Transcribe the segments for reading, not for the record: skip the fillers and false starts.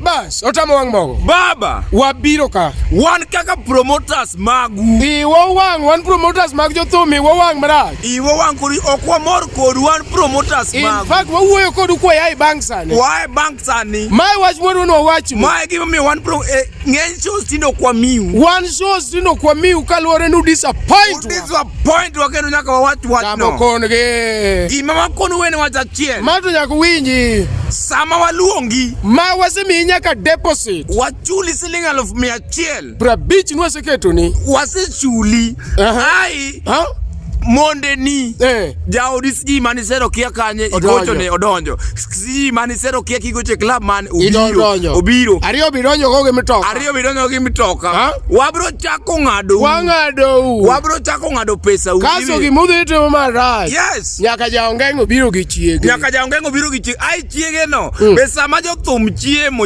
Bas, otamo Wang Mogo. Baba, wabiro ka. Wan kaka promoters magu. Iwo Wang, wan promoters mag JOTHUM, iwo Wang marach. Iwo Wang kuri okwamor kod wan promoters magu. In fact, wawuoyo kodu kwa yai bank sani. Wae bank sani. Mai wach mono no wach mo. Mae gima mi wan ng'eny shows tindo kwa miu. One shows tindo kwa miu kaluore nu disappoint. Disappoint wakendo nyaka wawach no. Tamo kon ge. Gima wakonu wene wach achiel. Mato nyaka winji. Sama waluongi. Ma wasemi nyaka deposit. Wachuli siling 100,000. Prabich nwaseketo ni. Wasechuli. Ai. Monde ni jaodi siji manisero kia kanye igocho ne odonjo siji manisero kia kigoche club man obiro ariyo bidonjo gi mitoka wabro chako ngado wabro chako ngado pesa kaso gimudhi timo marach yes nyaka jaongengo biro gi chiege ai chiege no pesa ma JOTHUM chiemo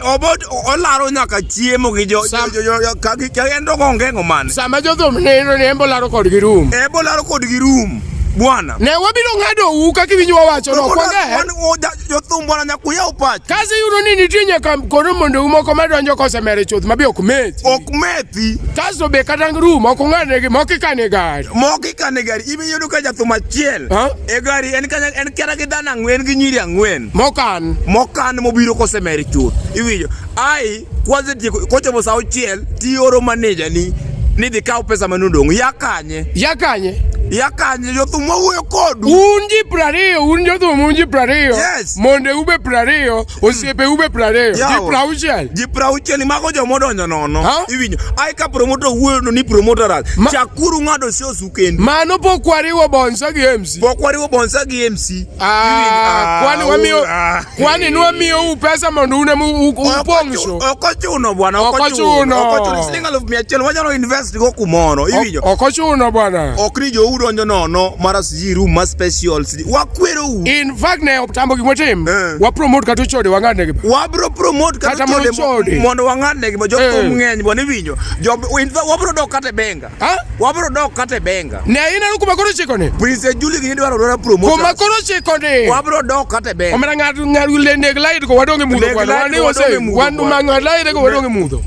obot olaro nyaka chiemo gi jo kagendo gongengo man sama JOTHUM ne embo laro kod gi room laro kod gi room bwana ne wabiro ngado u kaka winjo wacho no kwage JOTHUM bwana nyakuya upach kazi yudo ni nitie nyaka kono mondo umoko madonjo kosemere chuth mabi ok methi kaso be kata room ok ngane gi mokikane gari ibi yudo ka JOTHUM achiel e gari en kera gi dhano 4 gi nyiri 4 mokan mobiro kosemere chuth iwinjo ai kwanza kochopo saa 6 ti oro manager ni dhi kaw pesa manodong yakanye JOTHUM wuoyo kodu unji 20 un JOTHUM unji 20 yes monde ube 20 osiepe ube 20 ji 60 mago jomodonjo nono iwinjo ai ka promoter wuoyo no ni promoter chakuru ngado shows ukendi mano pokwariwo bonsa gi MC kwani nwamiyo pesa mondo une upongsho okochuno bwana okochuno siling 100,000 wanyalo invest go kumoro iwinjo okochuno bwana okrijo udonjo nono mara siji room ma special wakwero u in fact ne optambo gimotim wa promote kata chode wangane wabro promote kata chode mondo wangane gi JOTHUM ng'eny bwana iwinjo wabro dok kata benga ne ina kuma koro chikone Prince Julie gi dwaro promote kuma koro chikone wabro dok kata benga omera ng'atu lende glide ko wadonge mudho bwana wani ose wandu mang'at laide ko wadonge mudho